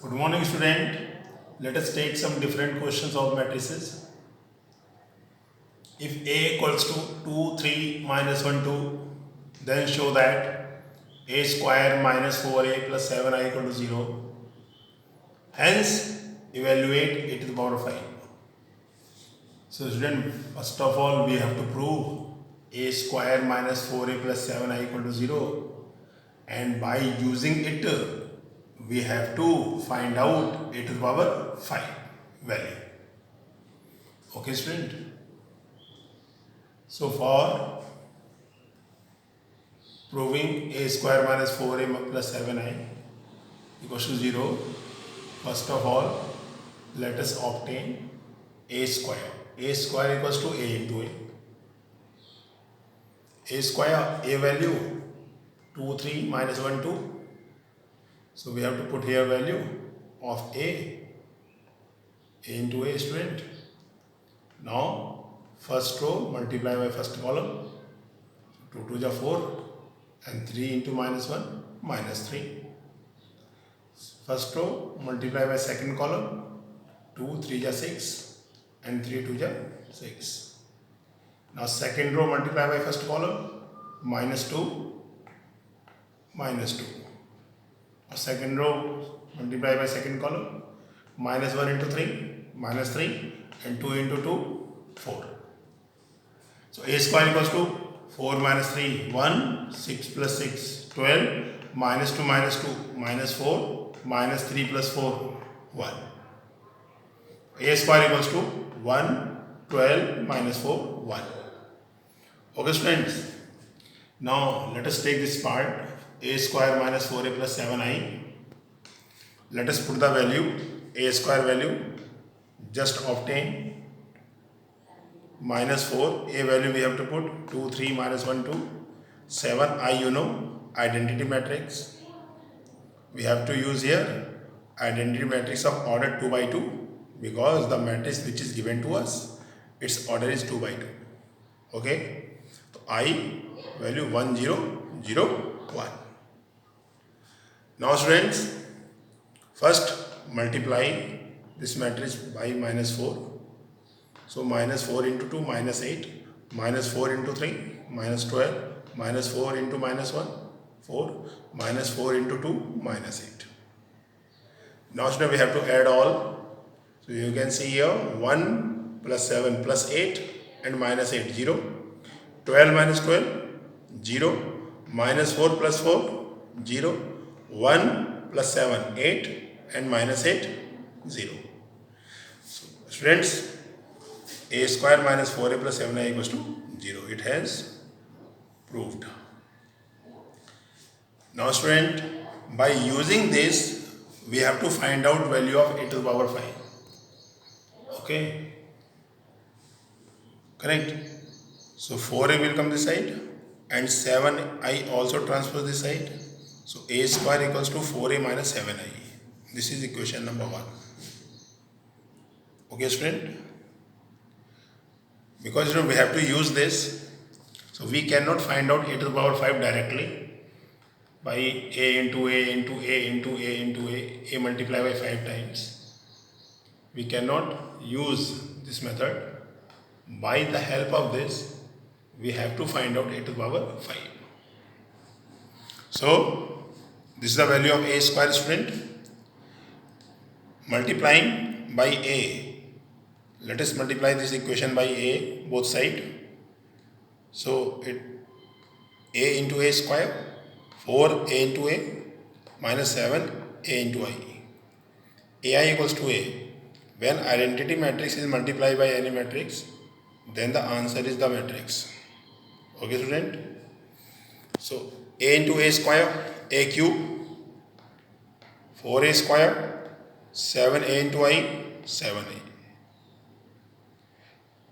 Good morning, student. Let us take some different questions of matrices. If A equals to 2, 3, minus 1, 2, then show that A square minus 4A plus 7I equal to 0. Hence, evaluate a to the power of 5. So, student, first of all, we have to prove A square minus 4A plus 7I equal to 0. And by using it, we have to find out a to the power 5 value. Okay, student. So for proving a square minus 4a plus 7i equals to 0, first of all, let us obtain a square. A square equals to a into a. A square, a value 2, 3 minus 1, 2. So we have to put here value of a into a, student. Now first row multiply by first column, 2 to the 4 and 3 into minus 1 minus 3. First row multiply by second column, 2 3 the 6 and 3 2 the 6. Now second row multiply by first column, minus 2 minus 2. Now second row multiply by second column, minus 1 into 3 minus 3 and 2 into 2 4. So a square equals to 4 minus 3 1, 6 plus 6 12, minus 2 minus 2 minus 4, minus 3 plus 4 1. A square equals to 1, 12 minus 4 1. Okay, students. Now let us take this part, a square minus 4a plus 7i. Let us put the value, a square value, just obtain minus 4, a value we have to put 2, 3, minus 1, 2, 7, I identity matrix. We have to use here identity matrix of order 2 by 2 because the matrix which is given to us, its order is 2 by 2. Okay, so I value 1, 0, 0, 1. Now students, first multiply this matrix by minus 4. So minus 4 into 2 minus 8, minus 4 into 3 minus 12, minus 4 into minus 1 4, minus 4 into 2 minus 8. Now student, we have to add all. So you can see here 1 plus 7 plus 8 and minus 8 0, 12 minus 12 0, minus 4 plus 4 0, 1 plus 7 8 and minus 8 0. So students, a square minus 4a plus 7i equals to 0. It has proved. Now student, by using this, we have to find out value of a to the power 5. Okay, correct. So 4a will come this side and 7i also transfer this side. So a square equals to 4a minus 7i. This is equation number 1. Okay, student. Because we have to use this, so we cannot find out a to the power 5 directly by a into a into a into a into a multiply by 5 times. We cannot use this method. By the help of this, we have to find out a to the power 5. So this is the value of a square, student. Multiplying by a. Let us multiply this equation by a both side. So it a into a square, 4 a into a minus 7 a into i. Ai equals to a. When identity matrix is multiplied by any matrix, then the answer is the matrix. Okay, student. So a into a square, a cube, 4a square, 7a into i, 7a.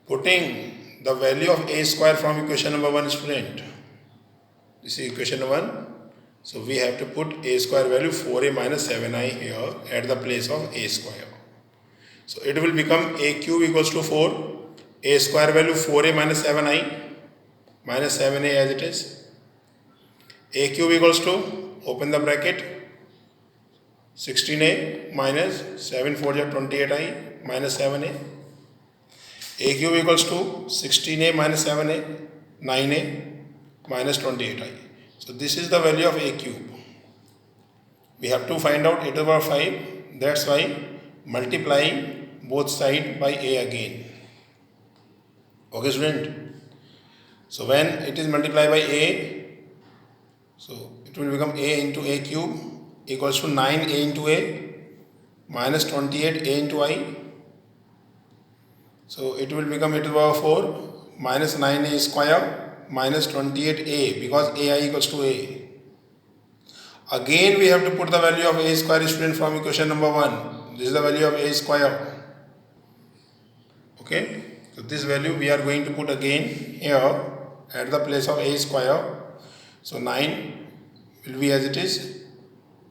Putting the value of a square from equation number 1, student. This is equation number 1. So we have to put a square value 4a minus 7i here at the place of a square. So it will become a cube equals to 4. A square value 4a minus 7i minus 7a as it is. A cube equals to, open the bracket, 16a minus 7 4 ja 28i minus 7a. A cube equals to 16a minus 7a, 9a minus 28i. So this is the value of a cube. We have to find out a to the power 5. That's why multiplying both sides by a again. Okay, student. So when it is multiplied by a, so it will become a into a cube equals to 9a into a minus 28a into I. So it will become a to the power 4 minus 9a square minus 28a, because ai equals to a. Again we have to put the value of a square, student, from equation number 1. This is the value of a square. Okay, so this value we are going to put again here at the place of a square. So 9 will be as it is.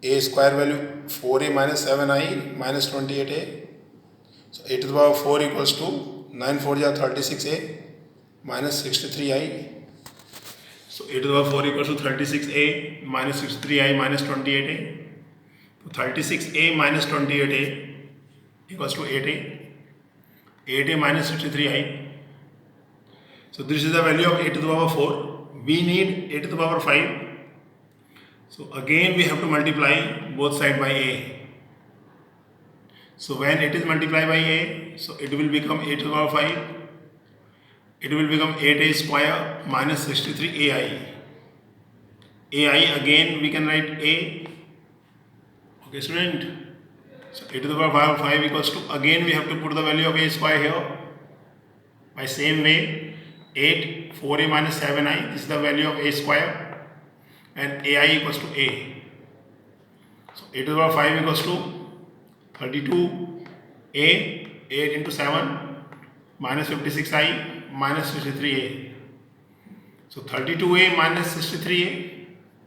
A square value 4a minus 7i minus 28a. So a to the power 4 equals to 9 4 ja 36a minus 63i. So a to the power 4 equals to 36a minus 63i minus 28a. So 36a minus 28a equals to 8a. 8a minus 63i. So this is the value of a to the power 4. We need a to the power 5. So again we have to multiply both sides by a. So when it is multiplied by a, so it will become a to the power 5. It will become 8a square minus 63ai. ai again we can write a. Okay, student. So a to the power 5 equals to, again we have to put the value of a square here. By same way, 8 4a minus 7i, this is the value of a square, and ai equals to a. So a to the power 5 equals to 32a, 8 into 7 minus 56i minus 63a. So 32a minus 63a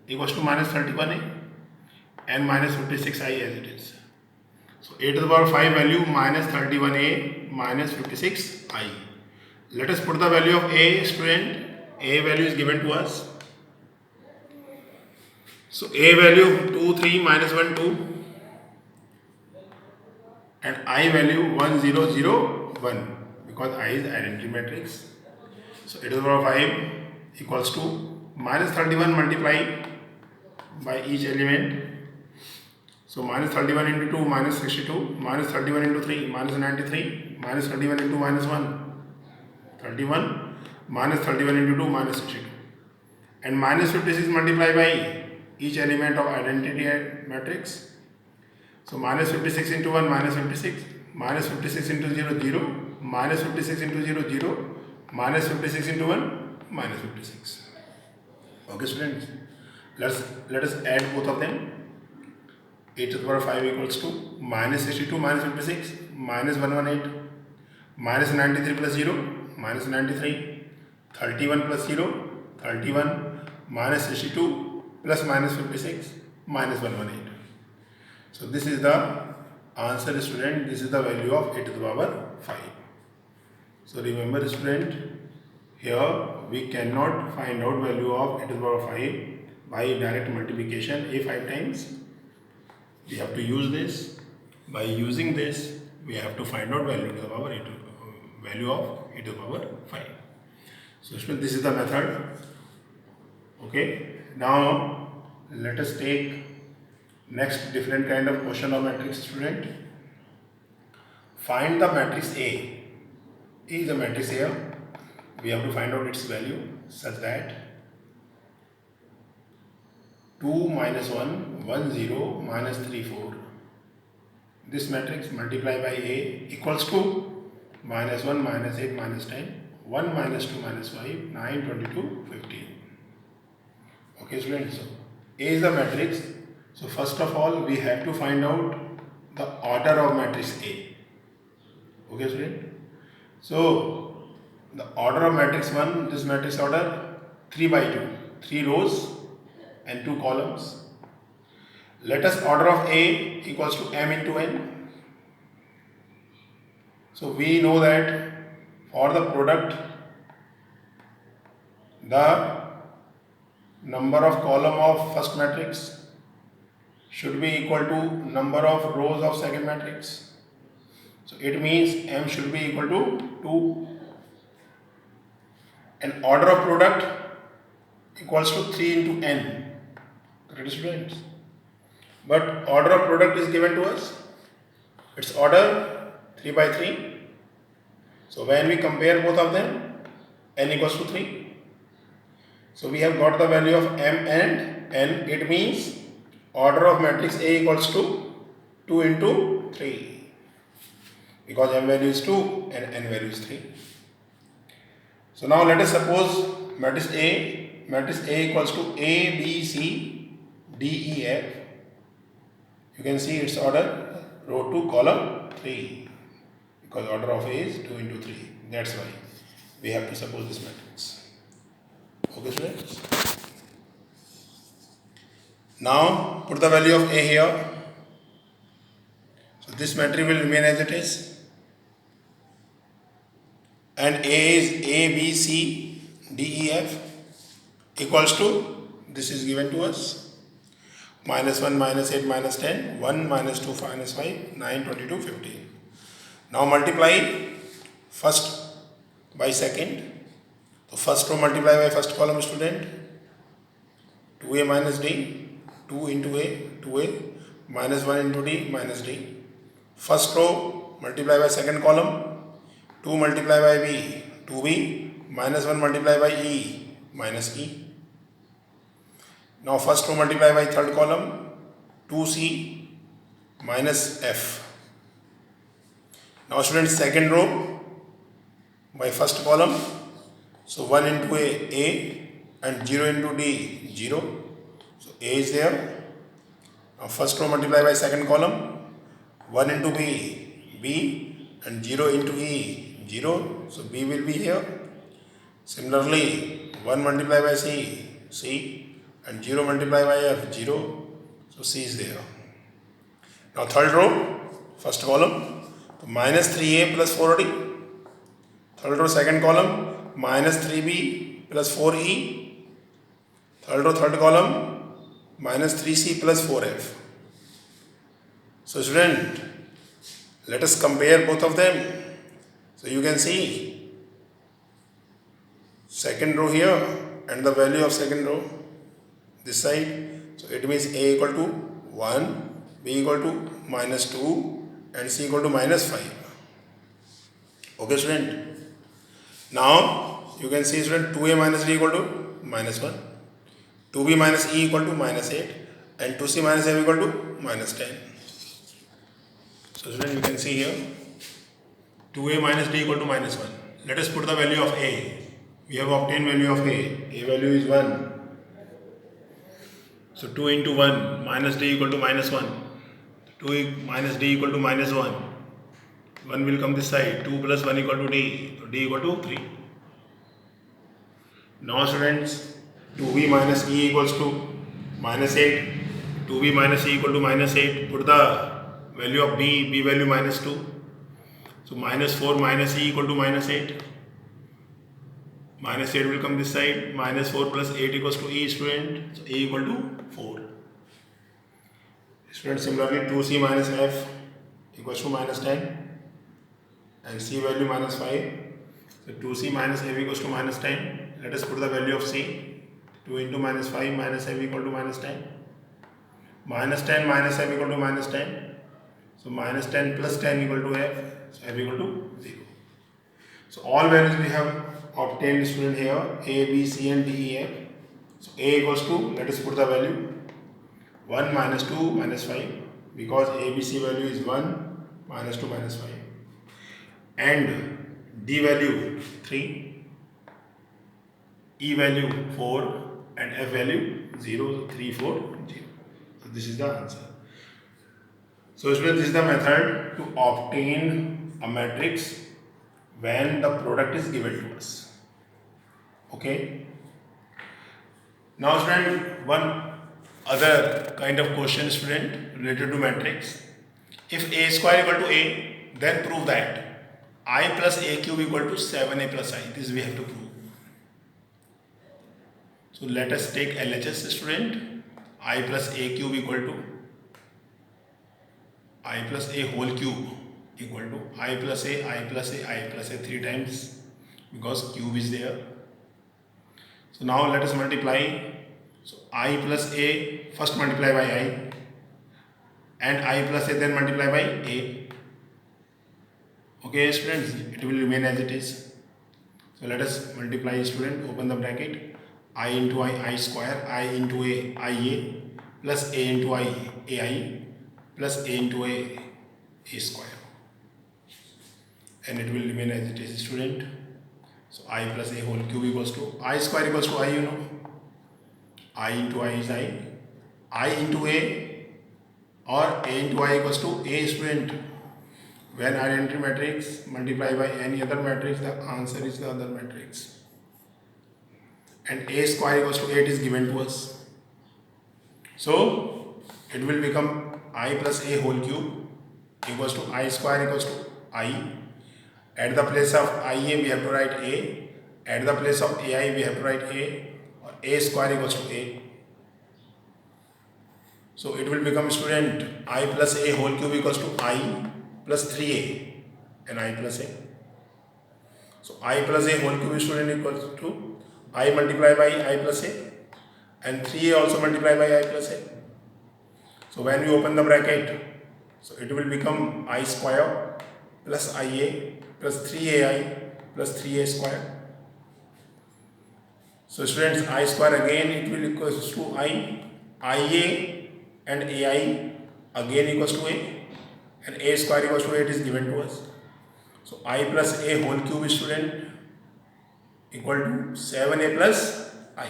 equals to minus 31a and minus 56i as it is. So a to the power 5 value minus 31a minus 56i. Let us put the value of a, student. A value is given to us. So a value 2 3 minus 1 2 and I value 1 0 0 1, because I is identity matrix. So a to the power 5 equals to minus 31 multiplied by each element. So minus 31 into 2 minus 62, minus 31 into 3 minus 93, minus 31 into minus 1 31, minus 31 into 2 minus 62, and minus 56 multiplied by each element of identity matrix. So minus 56 into 1 minus 56, minus 56 into 0 0, minus 56 into 0 0, minus 56 into 1 minus 56. Okay, students, let us add both of them. A to the power 5 equals to minus 62 minus 56 minus 118 minus 93 plus 0 minus 93, 31 plus 0 31 minus 62 plus minus 56 minus 118. So this is the answer, student. This is the value of a to the power 5. So remember, student, here we cannot find out value of a to the power 5 by direct multiplication a 5 times. We have to use this. By using this, we have to find out value to the power value of a to the power 5. So student, this is the method. Okay. Now let us take next different kind of question of matrix, student. Find the matrix A. A is a matrix here. We have to find out its value such that 2 minus 1 1 0 minus 3 4. This matrix multiplied by A equals to minus 1 minus 8 minus 10, 1 minus 2 minus 5, 9 22 15. Okay, students. So A is the matrix. So first of all we have to find out the order of matrix A. Okay, student. So the order of matrix 1, this matrix order 3 by 2, 3 rows and 2 columns. Let us order of A equals to m into n. So we know that for the product, the number of column of first matrix should be equal to number of rows of second matrix. So it means M should be equal to 2, and order of product equals to 3 into n. Correct, students? But order of product is given to us. Its order 3 by 3. So when we compare both of them, n equals to 3. So we have got the value of M and n. It means order of matrix A equals to 2 into 3. Because M value is 2 and n value is 3. So now let us suppose matrix A equals to A, B, C, D, E, F. You can see its order row 2 column 3, because order of A is 2 into 3. That's why we have to suppose this matrix. Okay, students? Now put the value of A here. So this matrix will remain as it is. And A is A, B, C, D, E, F equals to, this is given to us, minus 1, minus 8, minus 10, 1, minus 2, minus 5, 9, 22, 15. Now multiply first by second. So first row multiply by first column, student. 2A minus D, 2 into A, 2A, minus 1 into D, minus D. First row multiply by second column. 2 multiply by B, 2B, minus 1 multiply by E, minus E. Now first row multiply by third column, 2C, minus F. Now students, second row by first column, so 1 into A, and 0 into D, 0. So A is there. Now first row multiply by second column, 1 into B, and 0 into E, 0, so B will be here. Similarly, 1 multiplied by C, and 0 multiplied by F, 0, so C is there. Now third row, first column, so minus 3A plus 4D. Third row, second column, minus 3B plus 4E. Third row, third column, minus 3C plus 4F. So student, let us compare both of them. So you can see second row here and the value of second row this side. So it means A equal to 1, B equal to minus 2, and C equal to minus 5. Okay, student. Now you can see, student, 2A minus D equal to minus 1, 2B minus E equal to minus 8, and 2C minus F equal to minus 10. So student, you can see here 2A minus D equal to minus 1. Let us put the value of A. We have obtained value of A. A value is 1. So 2 into 1 minus D equal to minus 1. 2 minus D equal to minus 1. 1 will come this side. 2 plus 1 equal to D. So D equal to 3. Now students, 2B minus E equals to minus 8. 2B minus E equal to minus 8. Put the value of B. B value minus 2. So minus 4 minus E equal to minus 8. Minus 8 will come this side. Minus 4 plus 8 equals to E, student. So A equal to 4. Student, similarly 2C minus F equals to minus 10. And C value minus 5. So 2C minus F equals to minus 10. Let us put the value of C. 2 into minus 5 minus F equal to minus 10. Minus 10 minus F equal to minus 10. So minus 10 plus 10 equal to F. So F equal to 0. So all values we have obtained, student, here A, B, C and D, E, F. So A equals to, let us put the value 1 minus 2 minus 5, because A, B, C value is 1 minus 2 minus 5, and D value 3, E value 4, and F value 0, 3, 4, 0. So this is the answer. So students, this is the method to obtain a matrix when the product is given to us. Okay. Now student, one other kind of question, student, related to matrix. If A square equal to A, then prove that I plus A cube equal to 7A plus I. This we have to prove. So let us take LHS, student. I plus A cube equal to I plus a whole cube equal to I plus a, I plus a, I plus a 3 times, because cube is there. So now let us multiply. So I plus a, first multiply by I, and I plus a then multiply by a. Okay students, it will remain as it is. So let us multiply, student, open the bracket. I into I square, I into a, IA, plus a into I, AI, plus a into a square, and it will remain as it is, student. So I plus a whole cube equals to I square equals to I, you know. I into I is I into a, or a into I equals to a, student. When identity matrix multiply by any other matrix, the answer is the other matrix. And a square equals to 8 is given to us. So it will become I plus a whole cube equals to I square equals to I. At the place of IA we have to write a. At the place of AI we have to write a. Or a square equals to a. So it will become, student, I plus a whole cube equals to I plus 3a and I plus a. So I plus a whole cube, student, equals to I multiplied by I plus a, and 3a also multiplied by I plus a. So when we open the bracket, so it will become I square plus IA plus 3ai plus 3a square. So students, I square again it will equals to I, IA and AI again equals to a, and a square equals to 8 is given to us. So I plus a whole cube, student, equal to 7a plus I.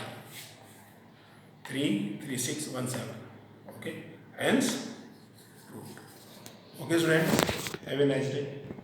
33617. Okay, hence root. Okay students, have a nice day.